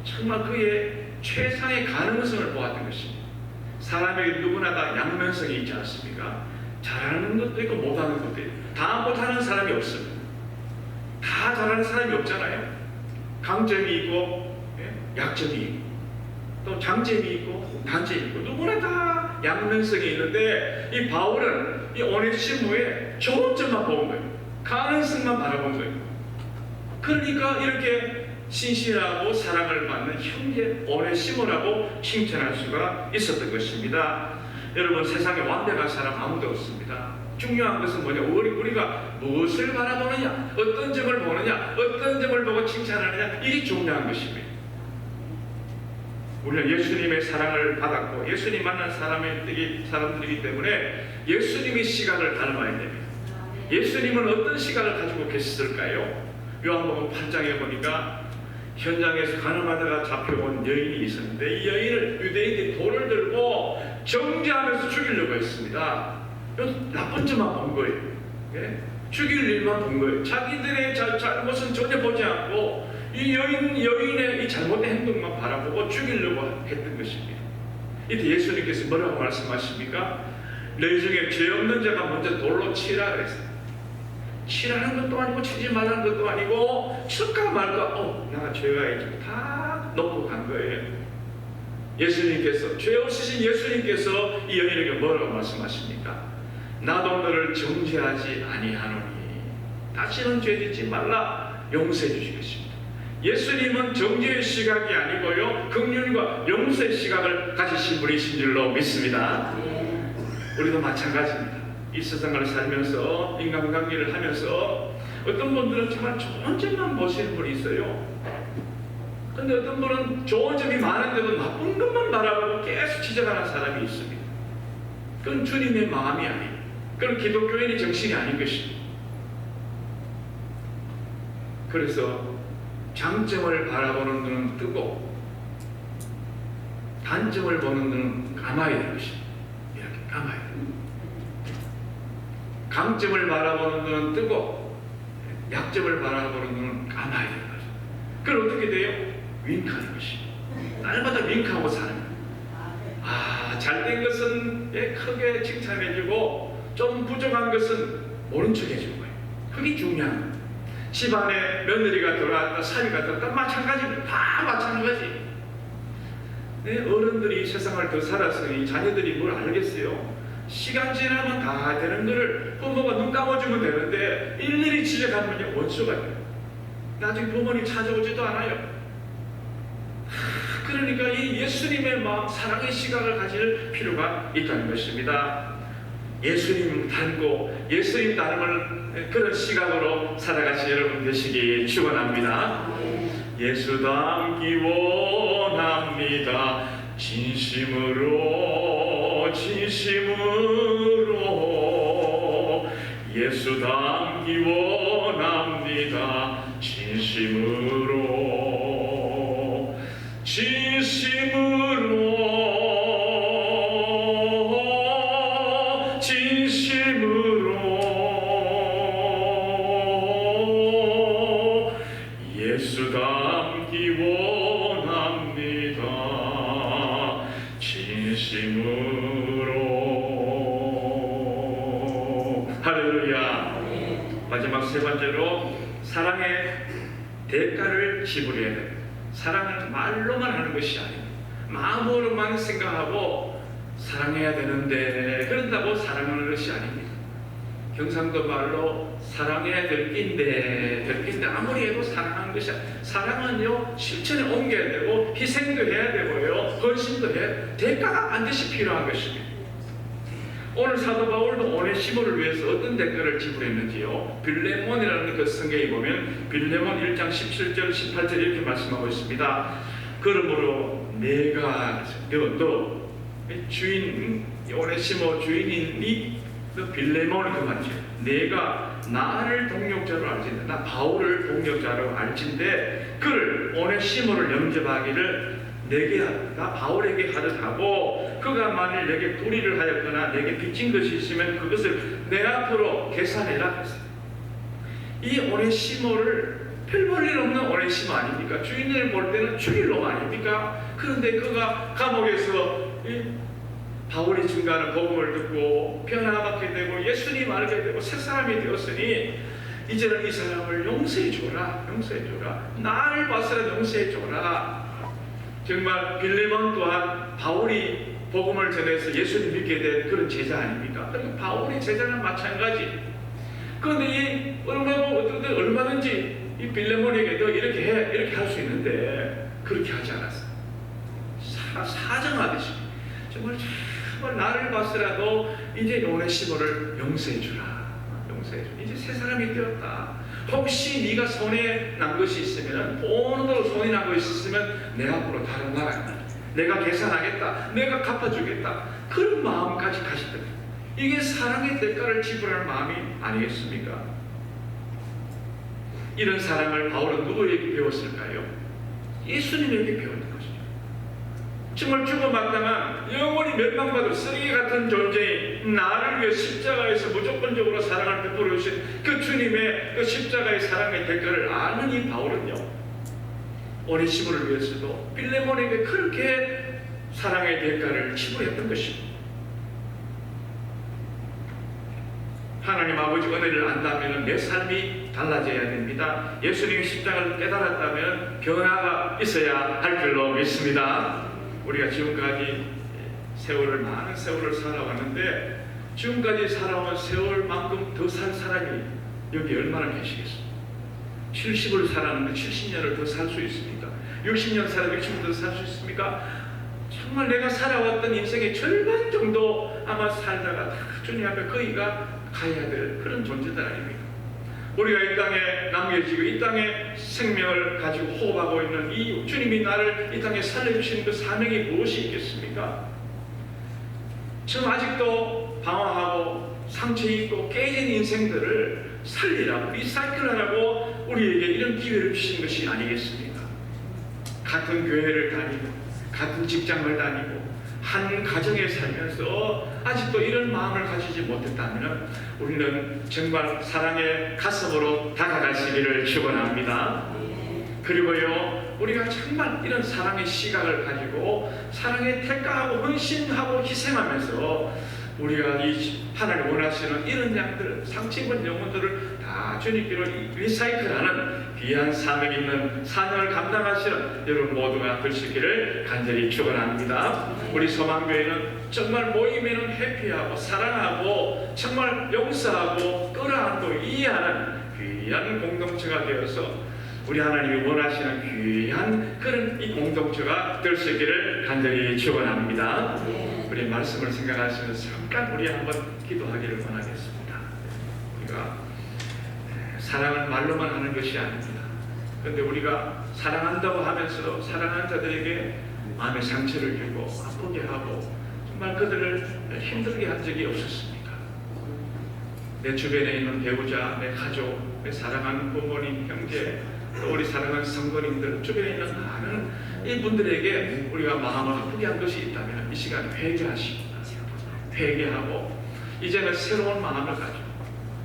정말 그의 최상의 가능성을 보았던 것입니다. 사람에게 누구나 다 양면성이 있지 않습니까? 잘하는 것도 있고 못하는 것도 있고, 다 못하는 사람이 없습니다. 다 잘하는 사람이 없잖아요. 강점이 있고 약점이 있고 또 장점이 있고 단점이 있고 누구나 다 양면성이 있는데, 이 바울은 이 오네시모의 좋은 점만 본 거예요. 가능성만 바라본 거예요. 그러니까 이렇게 신실하고 사랑을 받는 형제 오네시모라고 칭찬할 수가 있었던 것입니다. 여러분, 세상에 완벽한 사람 아무도 없습니다. 중요한 것은 뭐냐? 우리가 무엇을 바라보느냐, 어떤 점을 보느냐, 어떤 점을 보고 칭찬하느냐, 이게 중요한 것입니다. 우리는 예수님의 사랑을 받았고 예수님 만난 사람들이기 때문에 예수님의 시각을 닮아야 됩니다. 예수님은 어떤 시각을 가지고 계셨을까요? 요한복음 8장에 보니까 현장에서 가늠하다가 잡혀온 여인이 있었는데, 이 여인을 유대인들이 돌을 들고 정죄하면서 죽이려고 했습니다. 나쁜 점만 본 거예요. 죽일 일만 본 거예요. 자기들의 잘못은 전혀 보지 않고 이 여인의 이 잘못된 행동만 바라보고 죽이려고 했던 것입니다. 이때 예수님께서 뭐라고 말씀하십니까? 너희 중에 죄 없는 자가 먼저 돌로 치라 그랬어요. 치라는 것도 아니고 치지 말라는 것도 아니고 칠까 말까, 내가 죄가 있죠. 다 놓고 간 거예요. 예수님께서, 죄 없으신 예수님께서 이 여인에게 뭐라고 말씀하십니까? 나도 너를 정죄하지 아니하노니 다시는 죄짓지 말라, 용서해 주시겠습니다. 예수님은 정죄의 시각이 아니고요, 긍휼과 용서의 시각을 가지신 분이신 줄로 믿습니다. 우리도 마찬가지입니다. 이 세상을 살면서 인간관계를 하면서 어떤 분들은 정말 좋은 점만 보시는 분이 있어요. 근데 어떤 분은 좋은 점이 많은데도 나쁜 것만 바라보고 계속 지적하는 사람이 있습니다. 그건 주님의 마음이 아니에요. 그건 기독교인의 정신이 아닌 것입니다. 그래서 장점을 바라보는 눈은 뜨고 단점을 보는 눈은 감아야 되는 것입니다. 이렇게 감아야 됩니다. 강점을 바라보는 눈은 뜨고 약점을 바라보는 눈은 감아야 되는 거죠. 그럼 어떻게 돼요? 윙크하는 것입니다. 날마다 윙크하고 사는 거예요. 잘된 것은 크게 칭찬해주고 좀 부족한 것은 모른 척 해주는 거예요. 그게 중요한 거예요. 집안에 며느리가 들어왔다, 사위가 들어왔다, 마찬가지입니다. 다 마찬가지. 어른들이 세상을 더 살았으니 자녀들이 뭘 알겠어요? 시간 지나면 다 되는 거를 부모가 눈 감아주면 되는데 일일이 지적하면 원수가 돼요. 나중에 부모님 찾아오지도 않아요. 그러니까 이 예수님의 마음, 사랑의 시각을 가질 필요가 있다는 것입니다. 예수님 닮고 예수님 닮은 그런 시각으로 살아가신 여러분 되시기 축원합니다. 예수 닮기 원합니다. 진심으로 예수 닮기 원합니다. 진심으로 예수 닮기 원합니다. 진심으로. 할렐루야. 마지막 세 번째로 사랑의 대가를 지불해야 됩니다. 사랑은 말로만 하는 것이 아닙니다. 마음으로만 생각하고 사랑해야 되는데 그런다고 사랑하는 것이 아닙니다. 경상도 말로 사랑해야 될 낀데 아무리 해도 사랑하는 것이 아닙니다. 사랑은요 실천에 옮겨야 되고 희생도 해야 되고요 헌신도 해야 돼요. 대가가 반드시 필요한 것입니다. 오늘 사도 바울도 오네시모를 위해서 어떤 대가를 지불했는지요. 빌레몬이라는 그 성경에 보면 빌레몬 1장 17절 18절 이렇게 말씀하고 있습니다. 그러므로 내가 너 주인 오네시모 주인인 너 빌레몬을 그 말이죠. 내가 나를 동력자로 알진데 나 바울을 동력자로 알진데 그를 오네시모를 영접하기를 나 바울에게 하듯 하고 그가 만일 내게 불의를 하였거나 내게 빚진 것이 있으면 그것을 내 앞으로 계산해라 했어요. 이 오네시모를 별 볼 일 없는 오네시모 아닙니까? 주인을 볼 때는 죽일 놈 아닙니까? 그런데 그가 감옥에서 바울이 증거하는 복음을 듣고 변화받게 되고 예수님 알게 되고 새 사람이 되었으니 이제는 이 사람을 용서해줘라. 나를 봐서라도 용서해줘라. 정말 빌레몬 또한 바울이 복음을 전해서 예수님 믿게 된 그런 제자 아닙니까? 그러니까 바울의 제자는 마찬가지. 그런데 이 얼마든지 이 빌레몬에게 너 이렇게 해 이렇게 할 수 있는데 그렇게 하지 않았어. 사정하듯이 정말 나를 봤으라도 이제 오네시모를 용서해주라. 이제 새 사람이 되었다. 혹시 네가 손에 난 것이 있으면 돈으로 손이 난 것이 있으면 내 앞으로 다른 나라 내가 계산하겠다. 내가 갚아주겠다. 그런 마음까지 가실 겁니다. 이게 사랑의 대가를 지불하는 마음이 아니겠습니까? 이런 사랑을 바울은 누구에게 배웠을까요? 예수님에게 배웠는 것이죠. 정말 죽어마땅한 영원히 멸망받을 쓰레기 같은 존재인 나를 위해 십자가에서 무조건적으로 사랑을 베풀어 주신 그 주님의 그 십자가의 사랑의 대가를 아는 이 바울은요 오네시모를 위해서도 빌레몬에게 그렇게 사랑의 대가를 지불했던 것입니다. 하나님 아버지 은혜를 안다면 내 삶이 달라져야 됩니다. 예수님의 십자가를 깨달았다면 변화가 있어야 할 줄로 믿습니다. 우리가 지금까지 많은 세월을 살아왔는데 지금까지 살아온 세월만큼 더 살 사람이 여기 얼마나 계시겠습니까? 70을 살았는데 70년을 더 살 수 있습니까? 60년 살았는데 60년 더 살 수 있습니까? 정말 내가 살아왔던 인생의 절반 정도 아마 살다가 다 주님 앞에 거기가 가야 될 그런 존재들 아닙니까? 우리가 이 땅에 남겨지고 이 땅에 생명을 가지고 호흡하고 있는 이 주님이 나를 이 땅에 살려주시는 그 사명이 무엇이 있겠습니까? 지금 아직도 방황하고 상처 있고 깨진 인생들을 살리라고 리사이클하라고 우리에게 이런 기회를 주신 것이 아니겠습니까? 같은 교회를 다니고 같은 직장을 다니고 한 가정에 살면서 아직도 이런 마음을 가지지 못했다면 우리는 정말 사랑의 가슴으로 다가가시기를 축원합니다. 그리고요, 우리가 정말 이런 사랑의 시각을 가지고 사랑에 택가하고 헌신하고 희생하면서 우리가 이 하나님 원하시는 이런 양들, 상처 입은 영혼들을 다 주님께로 리사이클하는 귀한 사명 있는 사명을 감당하시는 여러분 모두가 될 수 있기를 간절히 축원합니다. 우리 서망교회는 정말 모이면은 해피하고 사랑하고 정말 용서하고 끌어안고 이해하는 귀한 공동체가 되어서 우리 하나님이 원하시는 귀한 그런 이 공동체가 될 수 있기를 간절히 축원합니다. 우리 말씀을 생각하시면서 잠깐 우리 한번 기도하기를 원하겠습니다. 우리가 사랑은 말로만 하는 것이 아닙니다. 그런데 우리가 사랑한다고 하면서 사랑하는 자들에게 마음의 상처를 주고 아프게 하고 정말 그들을 힘들게 한 적이 없었습니까? 내 주변에 있는 배우자, 내 가족, 내 사랑하는 부모님, 형제, 또 우리 사랑하는 성도님들, 주변에 있는 많은 이분들에게 우리가 마음을 아프게 한 것이 있다면 이 시간 회개하십니다. 회개하고 이제는 새로운 마음을 가지고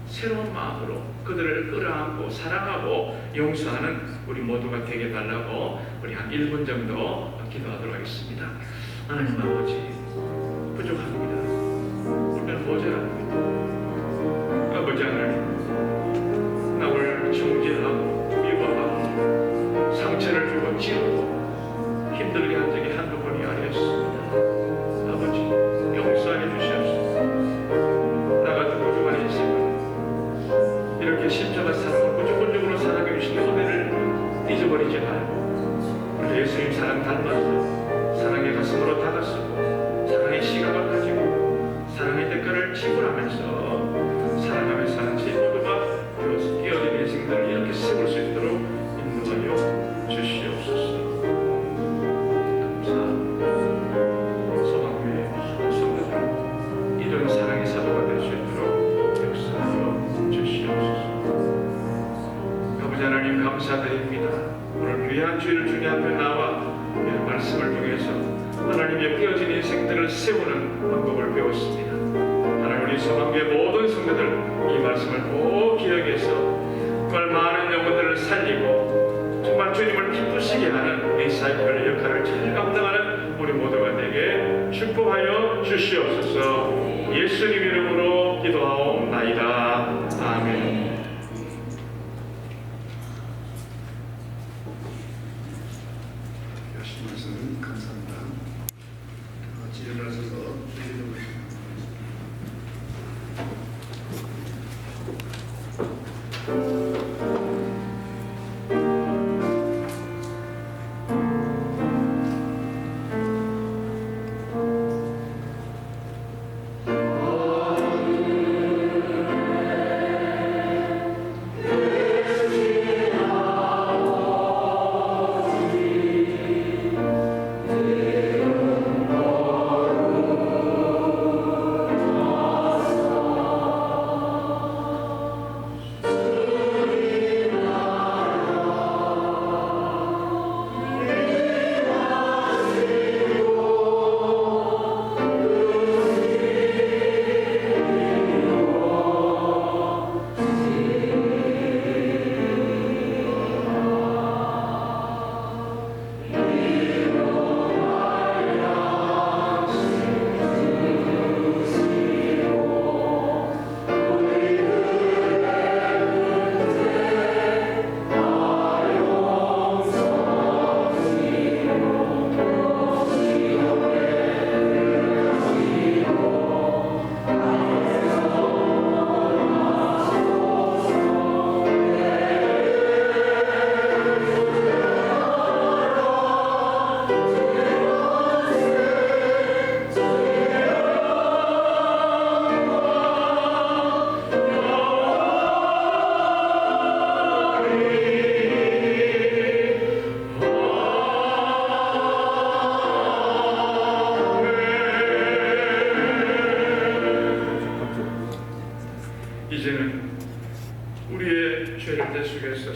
새로운 마음으로 그들을 끌어안고 사랑하고 용서하는 우리 모두가 되게 달라고 우리 한 1분 정도 기도하도록 하겠습니다. 하나님 아버지, 부족합니다. 우리는 모자랍니다. 아버지 하나님, 남을 중재하고 미워하고 상처를 주고 찌르고 힘들게 한 적이 한두 번이 아니었습니다. 아버지, 용서해 주시옵소서. 나 같은 부족한 인생을 이렇게 십자가 사랑을 무조건적으로 사랑해 주신 은혜를 잊어버리지 말고 우리 예수님 사랑 닮아서 사랑의 가슴으로 다가서고 사랑의 시각을 가지고 사랑의 대가를 지불하면서 사랑하면서 사는 제 모두가 깨어진 인생들을 이렇게 세울 수 있도록 인도하여 주시옵소서. 감사합니다. 소망교회 모든 성도들 이런 사랑의 사도가 될 수 있도록 역사하여 주시옵소서. 아버지 하나님 감사드립니다. 오늘 귀한 주일 주님 앞에 나와 말씀을 통해서 하나님의 깨어진 인생들을 세우는 방법을 배웠습니다. 하나님 우리 소망교회 모든 성도들 이 말씀을 꼭 기억해서 정말 많은 영혼들을 살리고 정말 주님을 기쁘시게 하는 리사이클 역할을 잘 감당하는 우리 모두가 되게 축복하여 주시옵소서. 예수님 이름으로 기도하옵나이다. 아멘. 하신 말씀 감사합니다. 같이 일어나셔서 기도를 내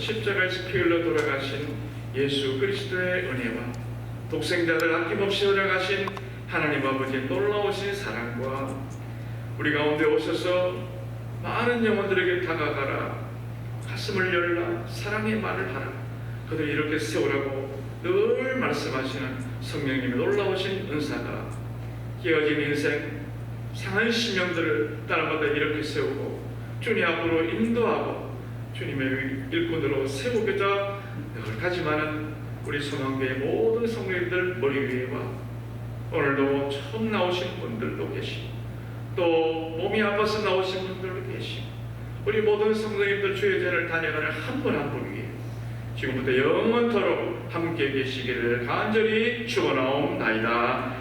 십자가에서 피 흘러 돌아가신 예수 그리스도의 은혜와 독생자를 아낌없이 흘려가신 하나님 아버지의 놀라우신 사랑과 우리 가운데 오셔서 많은 영혼들에게 다가가라, 가슴을 열라, 사랑의 말을 하라, 그들을 이렇게 세우라고 늘 말씀하시는 성령님의 놀라우신 은사가 깨어진 인생, 상한 심령들을 따라마다 이렇게 세우고 주님 앞으로 인도하고 주님의 일꾼으로 세우고자 늘 가지만은 우리 소망교회 모든 성도님들 머리 위에와 오늘도 처음 나오신 분들도 계시고 또 몸이 아파서 나오신 분들도 계시고 우리 모든 성도님들 주의 전을 다녀가는 한 분 한 분 위에 지금부터 영원토록 함께 계시기를 간절히 축원하옵나이다.